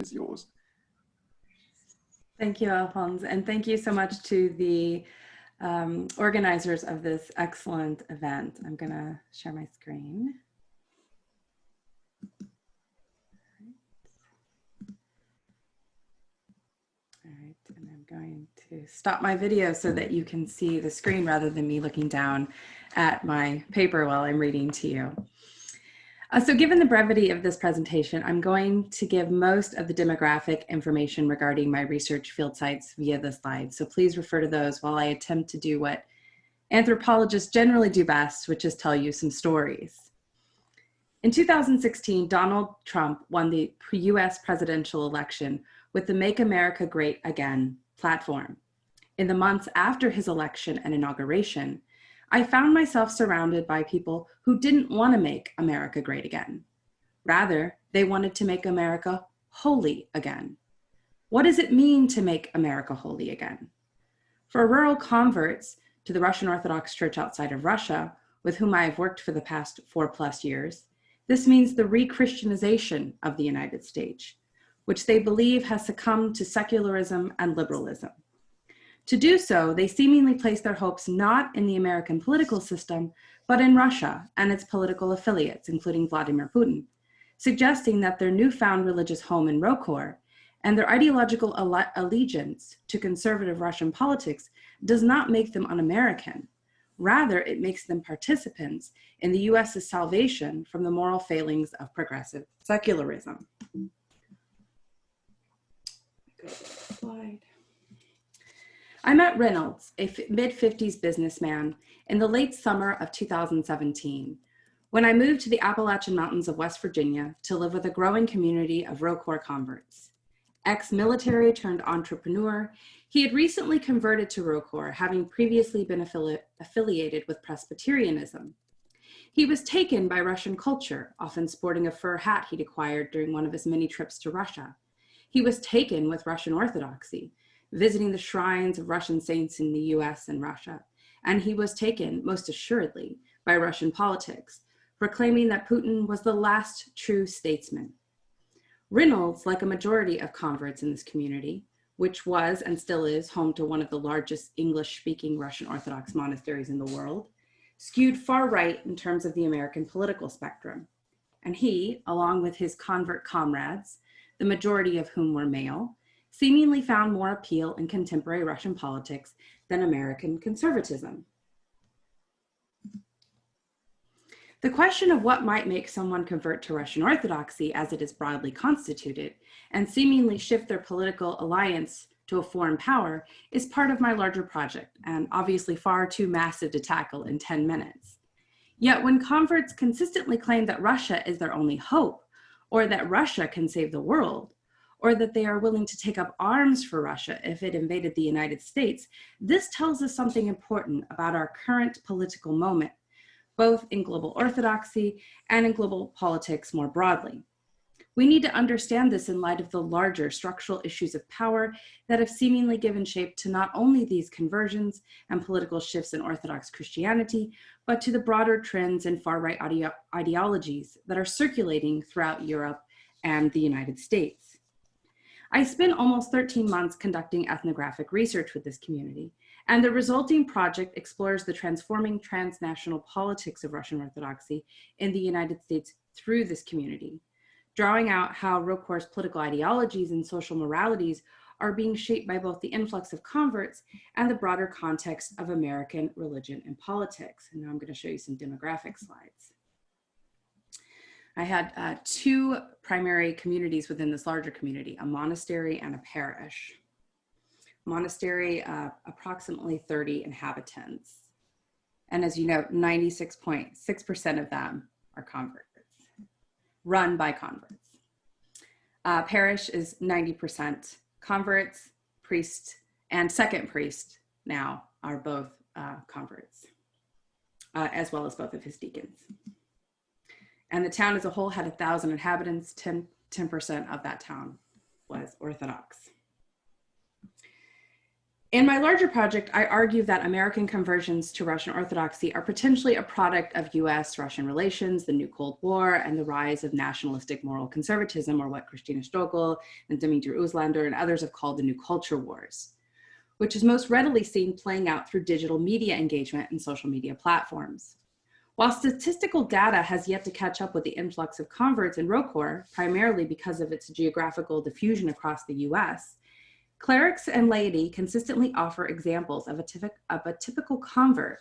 is yours. Thank you, Alphonse, and thank you so much to the organizers of this excellent event. I'm going to share my screen. All right, and I'm going to stop my video so that you can see the screen rather than me looking down at my paper while I'm reading to you. So given the brevity of this presentation, I'm going to give most of the demographic information regarding my research field sites via the slides. So please refer to those while I attempt to do what anthropologists generally do best, which is tell you some stories. In 2016, Donald Trump won the US presidential election with the Make America Great Again platform. In the months after his election and inauguration, I found myself surrounded by people who didn't want to make America great again. Rather, they wanted to make America holy again. What does it mean to make America holy again? For rural converts to the Russian Orthodox Church outside of Russia, with whom I have worked for the past 4+ years, this means the re-Christianization of the United States, which they believe has succumbed to secularism and liberalism. To do so, they seemingly place their hopes not in the American political system, but in Russia and its political affiliates, including Vladimir Putin, suggesting that their newfound religious home in Rokor and their ideological allegiance to conservative Russian politics does not make them un-American. Rather, it makes them participants in the US's salvation from the moral failings of progressive secularism. Go to the slide. I met Reynolds, a mid-50s businessman, in the late summer of 2017, when I moved to the Appalachian Mountains of West Virginia to live with a growing community of Rokor converts. Ex-military turned entrepreneur, he had recently converted to Rokor, having previously been affiliated with Presbyterianism. He was taken by Russian culture, often sporting a fur hat he'd acquired during one of his many trips to Russia. He was taken with Russian Orthodoxy, visiting the shrines of Russian saints in the US and Russia. And he was taken, most assuredly, by Russian politics, proclaiming that Putin was the last true statesman. Reynolds, like a majority of converts in this community, which was and still is home to one of the largest English-speaking Russian Orthodox monasteries in the world, skewed far right in terms of the American political spectrum. And he, along with his convert comrades, the majority of whom were male, seemingly found more appeal in contemporary Russian politics than American conservatism. The question of what might make someone convert to Russian Orthodoxy as it is broadly constituted and seemingly shift their political alliance to a foreign power is part of my larger project and obviously far too massive to tackle in 10 minutes. Yet when converts consistently claim that Russia is their only hope, or that Russia can save the world, or that they are willing to take up arms for Russia if it invaded the United States, this tells us something important about our current political moment, both in global orthodoxy and in global politics more broadly. We need to understand this in light of the larger structural issues of power that have seemingly given shape to not only these conversions and political shifts in Orthodox Christianity, but to the broader trends and far-right ideologies that are circulating throughout Europe and the United States. I spent almost 13 months conducting ethnographic research with this community, and the resulting project explores the transforming transnational politics of Russian Orthodoxy in the United States through this community, drawing out how Rokor's political ideologies and social moralities are being shaped by both the influx of converts and the broader context of American religion and politics. And now I'm going to show you some demographic slides. I had two primary communities within this larger community, a monastery and a parish. Monastery, approximately 30 inhabitants. And as you know, 96.6% of them are converts, run by converts. Parish is 90% converts, priest, and second priest now are both converts, as well as both of his deacons. And the town as a whole had 1,000 inhabitants, 10% of that town was Orthodox. In my larger project, I argue that American conversions to Russian Orthodoxy are potentially a product of US-Russian relations, the new Cold War, and the rise of nationalistic moral conservatism, or what Christina Stogel and Dmitry Uslander and others have called the new culture wars, which is most readily seen playing out through digital media engagement and social media platforms. While statistical data has yet to catch up with the influx of converts in ROCOR, primarily because of its geographical diffusion across the US, clerics and laity consistently offer examples of a typical convert,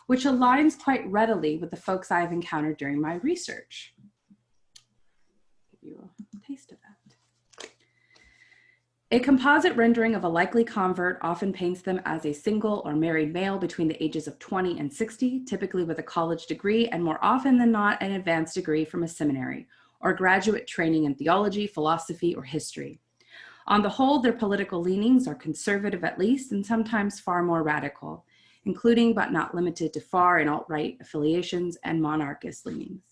which aligns quite readily with the folks I've encountered during my research. Give you a taste of that. A composite rendering of a likely convert often paints them as a single or married male between the ages of 20 and 60, typically with a college degree and more often than not an advanced degree from a seminary or graduate training in theology, philosophy, or history. On the whole, their political leanings are conservative at least, and sometimes far more radical, including but not limited to far and alt-right affiliations and monarchist leanings.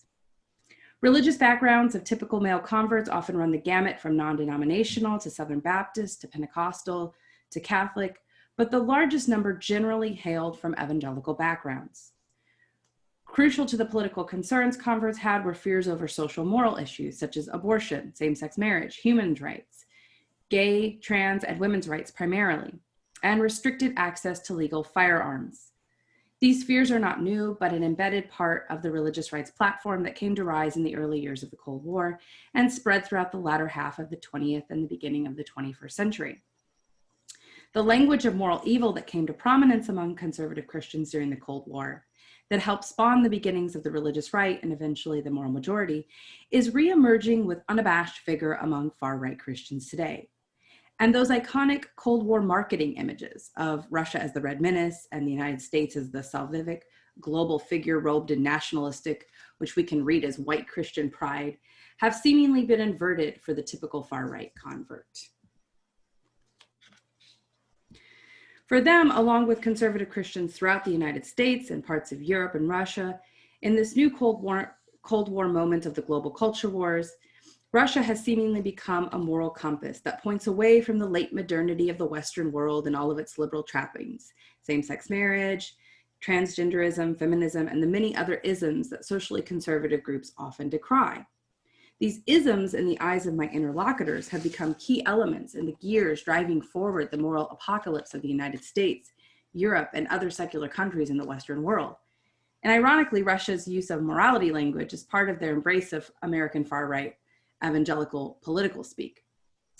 Religious backgrounds of typical male converts often run the gamut from non-denominational to Southern Baptist to Pentecostal to Catholic, but the largest number generally hailed from evangelical backgrounds. Crucial to the political concerns converts had were fears over social moral issues such as abortion, same-sex marriage, human rights, gay, trans, and women's rights primarily, and restricted access to legal firearms. These fears are not new, but an embedded part of the religious rights platform that came to rise in the early years of the Cold War and spread throughout the latter half of the 20th and the beginning of the 21st century. The language of moral evil that came to prominence among conservative Christians during the Cold War, that helped spawn the beginnings of the religious right and eventually the moral majority, is re-emerging with unabashed vigor among far-right Christians today. And those iconic Cold War marketing images of Russia as the Red Menace and the United States as the salvific global figure robed in nationalistic, which we can read as white Christian pride, have seemingly been inverted for the typical far-right convert. For them, along with conservative Christians throughout the United States and parts of Europe and Russia, in this new Cold War moment of the global culture wars, Russia has seemingly become a moral compass that points away from the late modernity of the Western world and all of its liberal trappings, same-sex marriage, transgenderism, feminism, and the many other isms that socially conservative groups often decry. These isms, in the eyes of my interlocutors, have become key elements in the gears driving forward the moral apocalypse of the United States, Europe, and other secular countries in the Western world. And ironically, Russia's use of morality language is part of their embrace of American far-right evangelical political speak.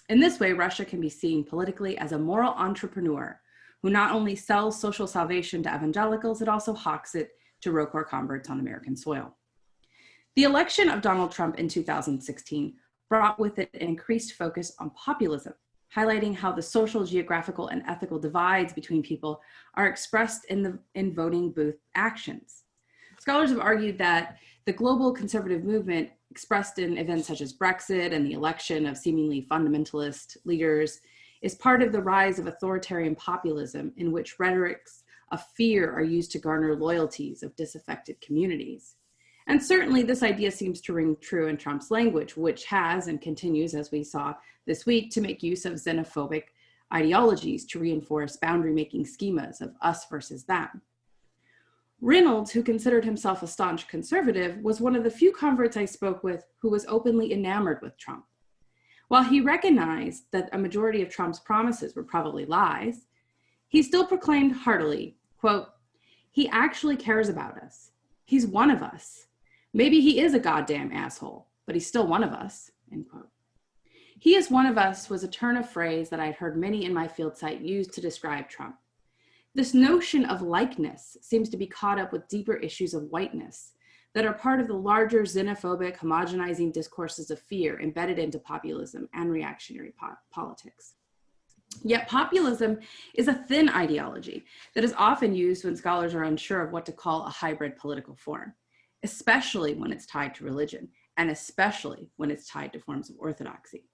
In this way, Russia can be seen politically as a moral entrepreneur who not only sells social salvation to evangelicals, it also hawks it to ROCOR converts on American soil. The election of Donald Trump in 2016 brought with it an increased focus on populism, highlighting how the social, geographical, and ethical divides between people are expressed in voting booth actions. Scholars have argued that the global conservative movement expressed in events such as Brexit and the election of seemingly fundamentalist leaders is part of the rise of authoritarian populism in which rhetorics of fear are used to garner loyalties of disaffected communities. And certainly this idea seems to ring true in Trump's language, which has and continues, as we saw this week, to make use of xenophobic ideologies to reinforce boundary-making schemas of us versus them. Reynolds, who considered himself a staunch conservative, was one of the few converts I spoke with who was openly enamored with Trump. While he recognized that a majority of Trump's promises were probably lies, he still proclaimed heartily, quote, "He actually cares about us. He's one of us. Maybe he is a goddamn asshole, but he's still one of us," end quote. "He is one of us" was a turn of phrase that I'd heard many in my field site use to describe Trump. This notion of likeness seems to be caught up with deeper issues of whiteness that are part of the larger xenophobic, homogenizing discourses of fear embedded into populism and reactionary politics. Yet populism is a thin ideology that is often used when scholars are unsure of what to call a hybrid political form, especially when it's tied to religion, and especially when it's tied to forms of orthodoxy.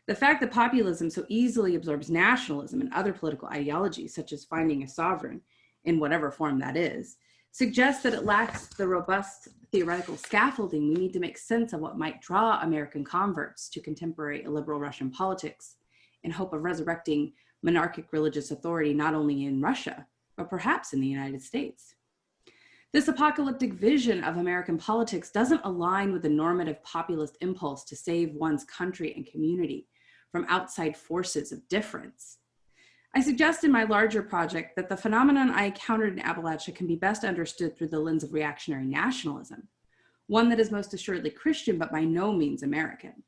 The fact that populism so easily absorbs nationalism and other political ideologies, such as finding a sovereign, in whatever form that is, suggests that it lacks the robust theoretical scaffolding we need to make sense of what might draw American converts to contemporary illiberal Russian politics in hope of resurrecting monarchic religious authority not only in Russia, but perhaps in the United States. This apocalyptic vision of American politics doesn't align with the normative populist impulse to save one's country and community from outside forces of difference. I suggest in my larger project that the phenomenon I encountered in Appalachia can be best understood through the lens of reactionary nationalism, one that is most assuredly Christian, but by no means American.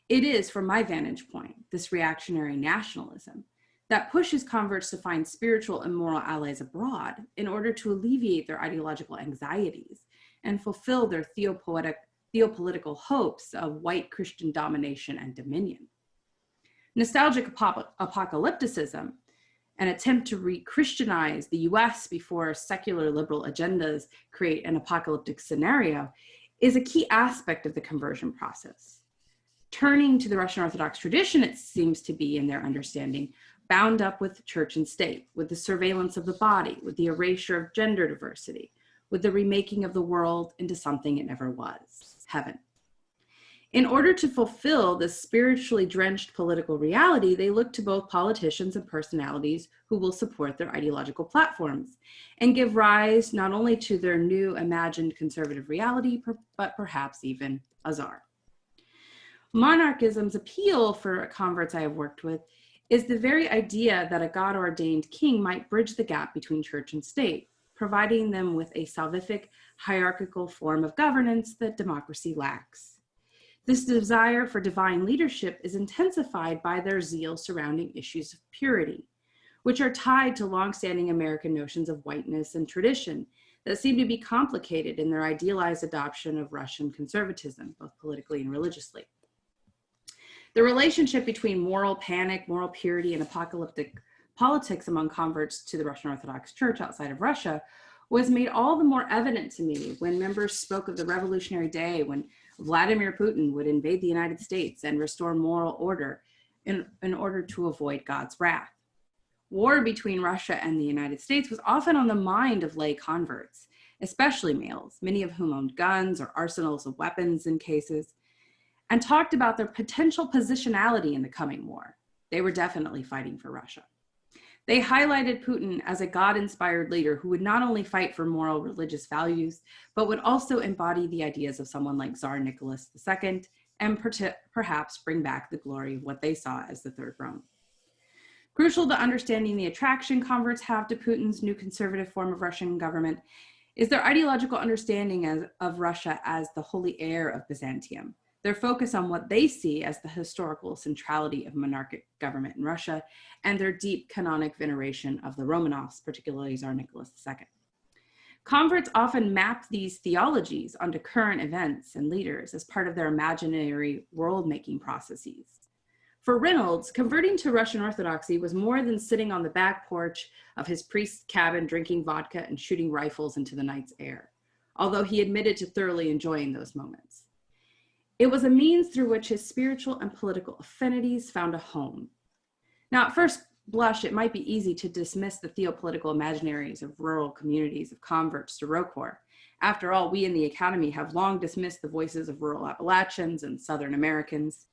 It is, from my vantage point, this reactionary nationalism that pushes converts to find spiritual and moral allies abroad in order to alleviate their ideological anxieties and fulfill their theopolitical hopes of white Christian domination and dominion. Nostalgic apocalypticism, an attempt to re-Christianize the US before secular liberal agendas create an apocalyptic scenario, is a key aspect of the conversion process. Turning to the Russian Orthodox tradition, it seems to be, in their understanding, bound up with church and state, with the surveillance of the body, with the erasure of gender diversity, with the remaking of the world into something it never was, heaven. In order to fulfill this spiritually drenched political reality, they look to both politicians and personalities who will support their ideological platforms and give rise not only to their new imagined conservative reality, but perhaps even a czar. Monarchism's appeal for converts I have worked with is the very idea that a God-ordained king might bridge the gap between church and state, providing them with a salvific, hierarchical form of governance that democracy lacks. This desire for divine leadership is intensified by their zeal surrounding issues of purity, which are tied to longstanding American notions of whiteness and tradition that seem to be complicated in their idealized adoption of Russian conservatism, both politically and religiously. The relationship between moral panic, moral purity, and apocalyptic politics among converts to the Russian Orthodox Church outside of Russia was made all the more evident to me when members spoke of the revolutionary day when Vladimir Putin would invade the United States and restore moral order in order to avoid God's wrath. War between Russia and the United States was often on the mind of lay converts, especially males, many of whom owned guns or arsenals of weapons in cases, and talked about their potential positionality in the coming war. They were definitely fighting for Russia. They highlighted Putin as a God-inspired leader who would not only fight for moral religious values, but would also embody the ideas of someone like Tsar Nicholas II and perhaps bring back the glory of what they saw as the Third Rome. Crucial to understanding the attraction converts have to Putin's new conservative form of Russian government is their ideological understanding of Russia as the holy heir of Byzantium, their focus on what they see as the historical centrality of monarchic government in Russia, and their deep canonic veneration of the Romanovs, particularly Tsar Nicholas II. Converts often map these theologies onto current events and leaders as part of their imaginary world-making processes. For Reynolds, converting to Russian Orthodoxy was more than sitting on the back porch of his priest's cabin drinking vodka and shooting rifles into the night's air, although he admitted to thoroughly enjoying those moments. It was a means through which his spiritual and political affinities found a home. Now, at first blush, it might be easy to dismiss the theopolitical imaginaries of rural communities of converts to ROCOR. After all, we in the Academy have long dismissed the voices of rural Appalachians and Southern Americans.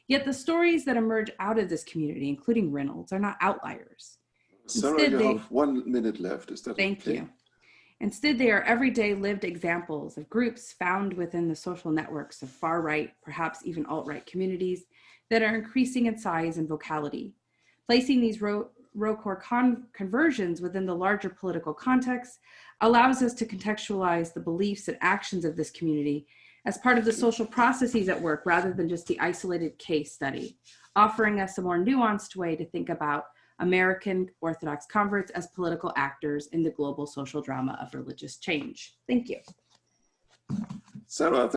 Yet the stories that emerge out of this community, including Reynolds, are not outliers. Sarah, you have 1 minute left. Is that okay? Thank you. Instead, they are everyday lived examples of groups found within the social networks of far-right, perhaps even alt-right communities that are increasing in size and vocality. Placing these ROCOR conversions within the larger political context allows us to contextualize the beliefs and actions of this community as part of the social processes at work rather than just the isolated case study, offering us a more nuanced way to think about American Orthodox converts as political actors in the global social drama of religious change. Thank you. Sarah,